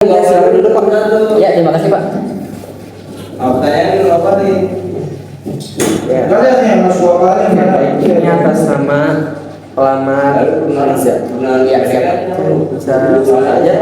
Ya, silakan dulu Pak. Ya, terima kasih Pak. Pertanyaan dulu apa nih? Ya. Ini atas nama pelamar Riza. Ya, siap. Bisa saja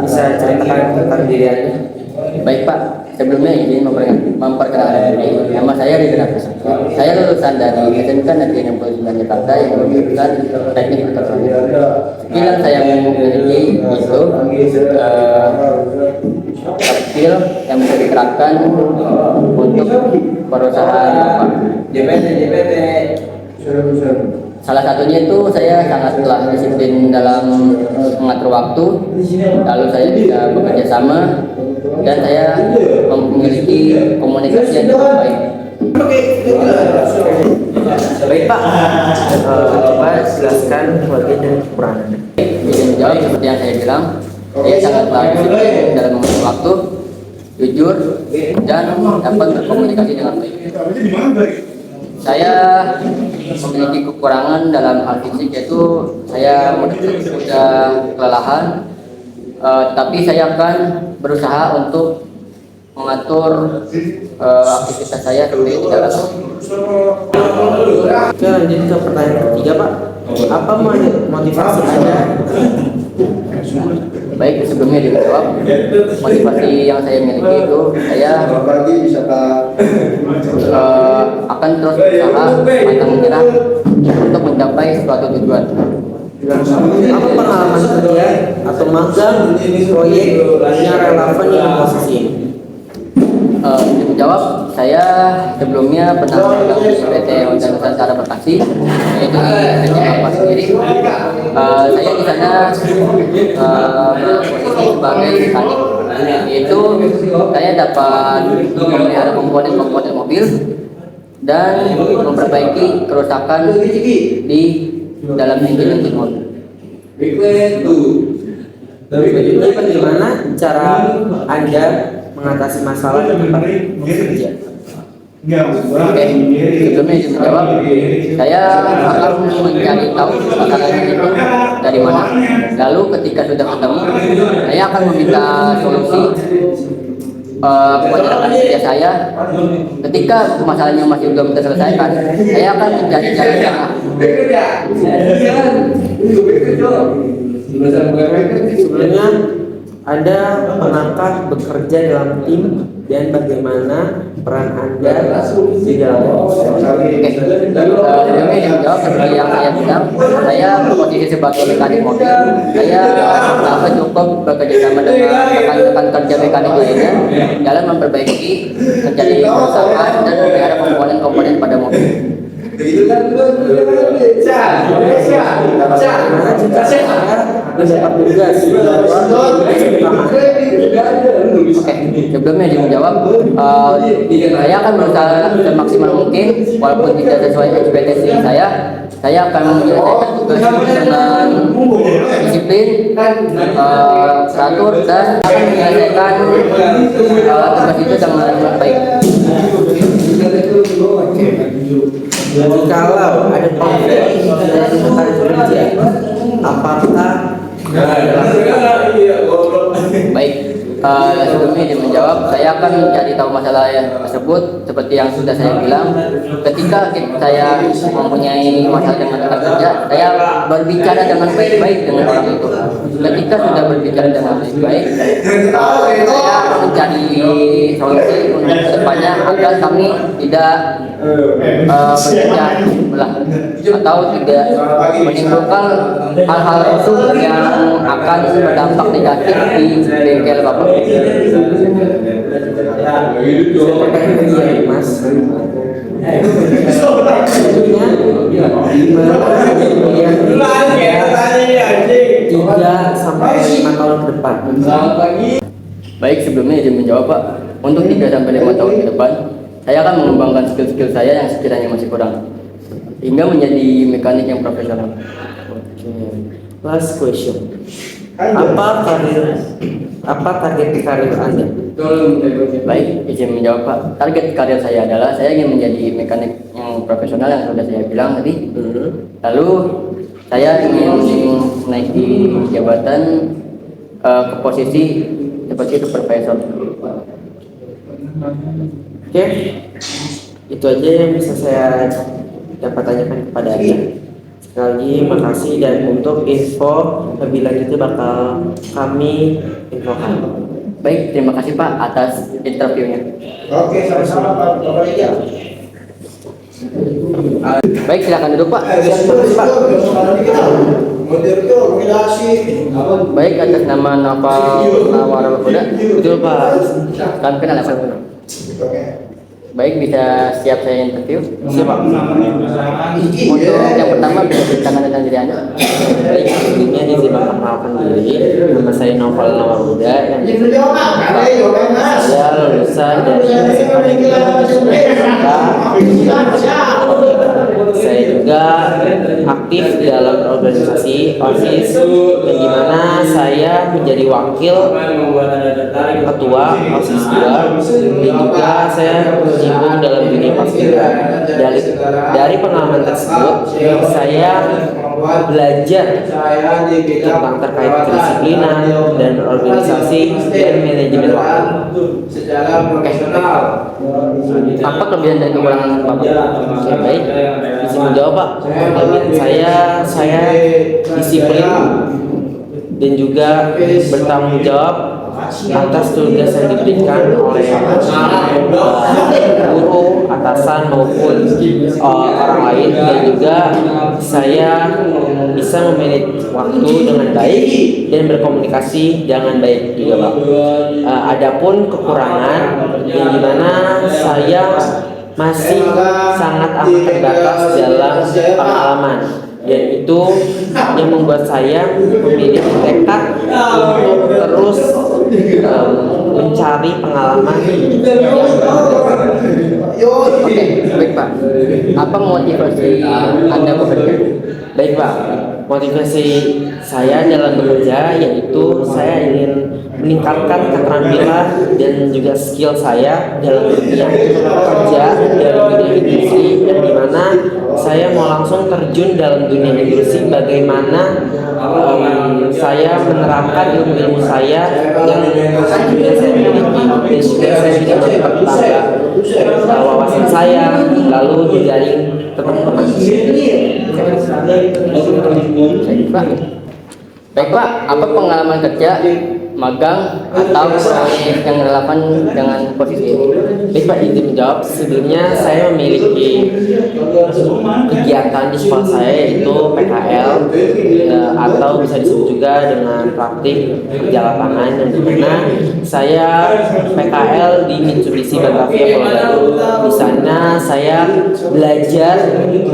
bisa ceritakan tentang diri Anda. Baik Pak, sebelumnya izin memperkenalkan diri. Nama saya Ridwan Hafiz. Saya lulusan dari SMK Negeri 69 Jakarta yang jurusan Teknik Elektronik. Skill yang saya miliki itu skill yang bisa diterapkan untuk perusahaan Bapak. JPT. Salah satunya itu saya sangatlah disiplin dalam mengatur waktu, lalu saya bisa bekerja sama, dan saya memiliki komunikasi yang cukup baik. Baik Pak, coba jelaskan bagian dari kekurangan Anda. Bisa menjawab seperti yang saya bilang, saya sangatlah disiplin dalam mengatur waktu, jujur, dan dapat berkomunikasi dengan baik. Saya memiliki kekurangan dalam hal fisik, yaitu saya mudah kelelahan, tapi saya akan berusaha untuk mengatur aktivitas saya supaya tidak lelah. Oke, lanjut ke pertanyaan ketiga Pak. Apa motivasi Anda? Baik, sebelumnya dijawab, motivasi yang saya miliki itu saya akan terus berusaha pantang menyerah untuk mencapai suatu tujuan. Apa pengalaman kerja atau magang proyek yang relevan dengan posisi ini? Untuk menjawab, saya sebelumnya pernah magang di PT Honda Nusantara Bekasi, yaitu di PT Alfa sendiri. Saya di sana posisi sebagai mekanik, yaitu saya dapat memelihara komponen-komponen mobil dan memperbaiki kerusakan di dalam engine mobil. Jadi bagaimana cara Anda mengatasi masalah di tempat bekerja? Oke, sebelumnya izin menjawab, saya akan mencari tahu masalahnya itu dari mana. Lalu ketika sudah ketemu, saya akan meminta solusi kepada rekan kerja saya. Ketika masalahnya masih belum terselesaikan, saya akan mencari jalan tengah. Sebelumnya Anda pernahkah bekerja dalam tim dan bagaimana peran Anda di dalamnya? Oke, sebelumnya dijawab seperti yang saya bilang, saya berposisi sebagai mekanik mobil. Saya dapat cukup bekerja sama dengan rekan-rekan kerja mekanik lainnya dalam memperbaiki terjadi kerusakan dan memelihara komponen-komponen pada mobil. Bagaimana jika Anda mendapat tugas Oke, sebelumnya dijawab, saya akan berusaha semaksimal mungkin, walaupun tidak sesuai ekspektasi saya akan menyelesaikan tugas dengan disiplin, teratur, dan akan menyelesaikan tugas itu dengan baik. Jikalau ada konflik dari rekan kerja, apakah Baik, sebelumnya dia menjawab, saya akan mencari tahu masalah tersebut seperti yang sudah saya bilang. Ketika saya mempunyai masalah dengan rekan kerja, saya berbicara dengan baik-baik dengan orang itu. Ketika sudah berbicara dengan baik-baik, saya mencari solusi untuk kedepannya agar kami tidak berpecah belah atau tidak menimbulkan hal-hal itu yang akan berdampak negatif di bengkel Bapak. Mas? Tiga sampai 5 tahun ke depan. Baik, sebelumnya izin menjawab Pak. Untuk 3 sampai 5 tahun ke depan, saya akan mengembangkan skill-skill saya yang sekiranya masih kurang hingga menjadi mekanik yang profesional. Last question. Apa target karir Anda? Baik, izin menjawab Pak. Target karir saya adalah saya ingin menjadi mekanik yang profesional yang sudah saya bilang tadi. Lalu saya ingin naik di jabatan ke posisi seperti supervisor. Oke, itu aja yang bisa saya dapat tanyakan kepada Anda. Sekali lagi makasih, dan untuk info lebih lanjutnya bakal kami infokan. Baik, terima kasih Pak atas interviewnya. Oke, sama-sama Pak. Baik, silakan duduk Pak. Baik, atas nama Naval Nawarul Huda. Betul Pak. Kami kenal ya Pak. Baik, bisa siap saya interview. Siapa? Untuk yang pertama, bisa ceritakan tentang diri Anda. Baik, sebelumnya izin memperkenalkan diri. Nama saya Naval Nawaruda, yang saya lulusan dari SMA Negeri Jakarta. Saya juga aktif dalam organisasi OSIS, yang dimana saya menjadi wakil ketua OSIS 2, dan juga saya berkecimpung dalam dunia paskibra. Dari pengalaman tersebut, saya belajar tentang terkait kedisiplinan dan organisasi dan manajemen waktu. Oke. Apa kelebihan dan kekurangan Bapak? Oke, baik. Bisa menjawab Pak. Kelebihan saya disiplin dan juga bertanggung jawab atas tugas yang diberikan oleh guru, atasan maupun orang lain, dan juga saya bisa memanage waktu dengan baik dan berkomunikasi dengan baik juga Pak. Adapun kekurangan, yang dimana saya masih sangat amat terbatas dalam pengalaman, dan itu yang membuat saya memiliki tekad untuk terus mencari pengalaman. Oke, baik Pak. Apa motivasi Anda bekerja? Baik Pak, motivasi saya dalam bekerja yaitu saya ingin meningkatkan keterampilan dan juga skill saya dalam dunia kerja, dalam dunia industri, yang dimana saya mau langsung terjun dalam dunia industri. Bagaimana saya menerapkan ilmu-ilmu saya yang sudah saya miliki, dan juga saya bisa bertambah wawasan saya, lalu dijaring teman-teman. Baik Pak, apa pengalaman kerja, magang, atau proyek yang relevan dengan posisi ini? Baik Pak, izin menjawab. Sebelumnya saya memiliki kegiatan di sekolah saya, yaitu PKL, atau bisa disebut juga dengan praktik kerja lapangan, yang dimana saya PKL di Mitsubishi Batavia Pulau Gadung. Di sana saya belajar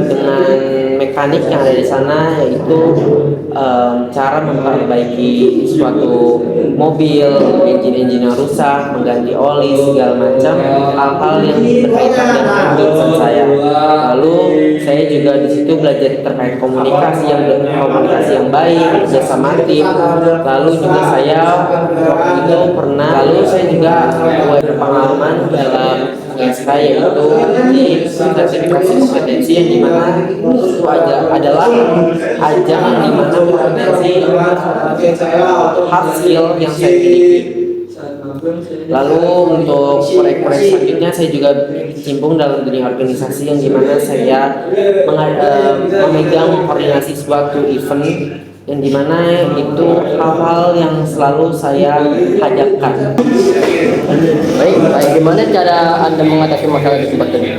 dengan mekanik yang ada di sana, yaitu cara memperbaiki suatu mobil, engine yang rusak, mengganti oli, segala macam hal-hal yang berkaitan dengan jurusan saya. Lalu saya juga di situ belajar terkait komunikasi yang baik, kerjasama tim. Lalu juga saya waktu itu pernah, lalu saya juga berpengalaman dalam SK, yaitu di sertifikasi kompetensi, yang dimana itu adalah ajang yang dimana kompetensi hard skill yang saya miliki. Lalu untuk proyek-proyek selanjutnya saya juga berkecimpung dalam dunia organisasi, yang dimana saya memegang koordinasi suatu event, yang dimana itu hal-hal yang selalu saya hadapkan. Baik, bagaimana cara Anda mengatasi masalah tersebut tadi?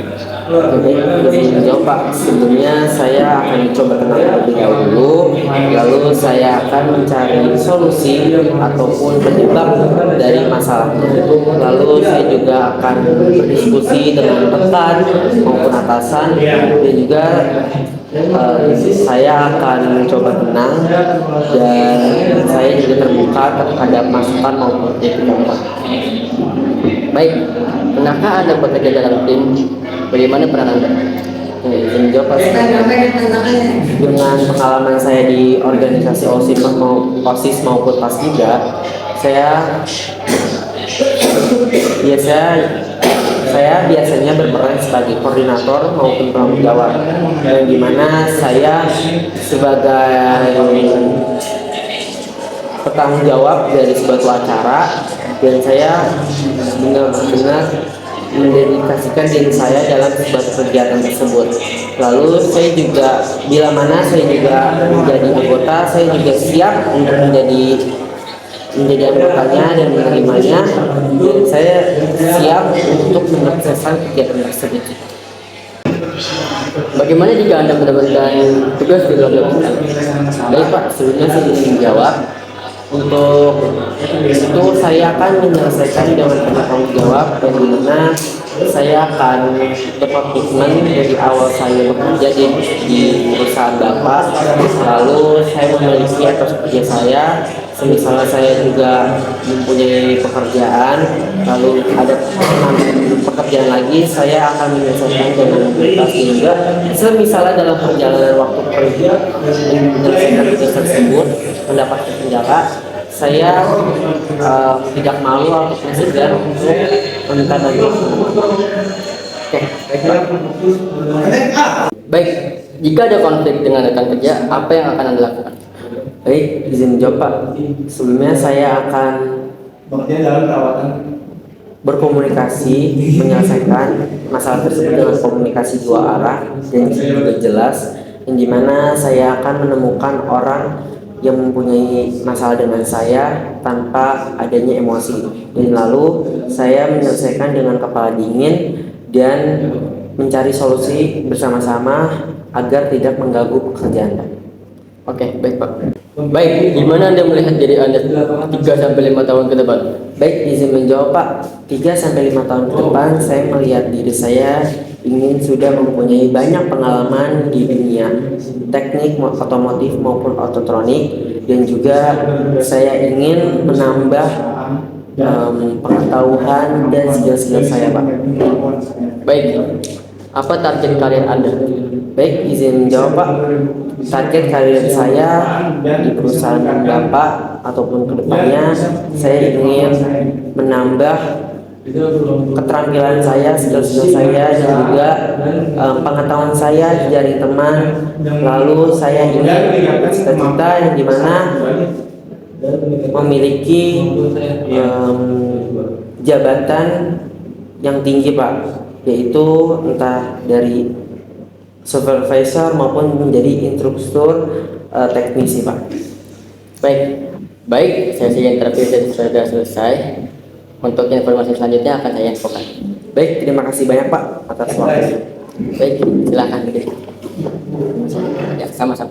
Oke, jawab Pak. Sebelumnya saya akan mencoba tenang terlebih dahulu, lalu saya akan mencari solusi ataupun penyebab dari masalahnya. Lalu saya juga akan berdiskusi dengan rekan maupun atasan, dan juga saya akan mencoba tenang, dan saya juga terbuka terhadap masukan maupun kritik Pak. Baik, pernahkah Anda bekerja dalam tim? Bagaimana peran Anda? Izin menjawab Pak. Dengan pengalaman saya di organisasi OSIS maupun Paskibra, saya biasanya berperan sebagai koordinator maupun penanggung jawab, yang dimana saya sebagai bertanggung jawab dari suatu acara dan saya benar-benar mendedikasikan diri saya dalam sebuah kegiatan tersebut. Lalu saya juga bila mana saya juga menjadi anggota, saya juga siap untuk menjadi anggotanya dan menerimanya, dan saya siap untuk menyelesaikan kegiatan tersebut. Bagaimana jika Anda mendapatkan tugas di luar jabatan? Baik Pak, sebelumnya saya ingin menjawab. Untuk itu saya akan menyelesaikan dengan bertanggung jawab, dan di mana saya akan berkomitmen dari awal saya bekerja di perusahaan Bapak. Lalu saya memiliki etos kerja saya, misalnya saya juga mempunyai pekerjaan, lalu ada pekerjaan lagi, saya akan menyelesaikan dengan tuntas juga. Misalnya dalam perjalanan waktu kerja menyelesaikan tugas tersebut, mendapatkan kendala, saya tidak malu ataupun segan untuk meminta bantuan. Oke, baik Pak. Baik, jika ada konflik dengan rekan kerja, apa yang akan Anda lakukan? Baik, izin menjawab Pak. Sebelumnya saya akan Bekerja dalam perawatan. berkomunikasi, menyelesaikan masalah tersebut dengan komunikasi dua arah dan juga jelas, yang dimana saya akan menemukan orang yang mempunyai masalah dengan saya tanpa adanya emosi, dan lalu saya menyelesaikan dengan kepala dingin dan mencari solusi bersama-sama agar tidak mengganggu pekerjaan. Oke, baik Pak. Baik, gimana Anda melihat diri Anda 3-5 tahun ke depan? Baik, izin menjawab Pak. 3-5 tahun ke depan saya melihat diri saya ingin sudah mempunyai banyak pengalaman di dunia teknik otomotif maupun ototronik, dan juga saya ingin menambah pengetahuan dan skill-skill saya Pak. Baik, apa target karir Anda? Baik, izin menjawab Pak. Target karir saya di perusahaan Bapak ataupun kedepannya, saya ingin menambah keterampilan saya, skill-skill saya, dan juga pengetahuan saya di jaring teman. Lalu saya ingin cita-cita yang dimana memiliki jabatan yang tinggi Pak, yaitu entah dari supervisor maupun menjadi instruktur teknisi Pak. Baik, sesi interview sudah selesai. Untuk informasi selanjutnya akan saya infokan. Baik, terima kasih banyak Pak atas waktunya. Baik, silakan. Ya, sama-sama.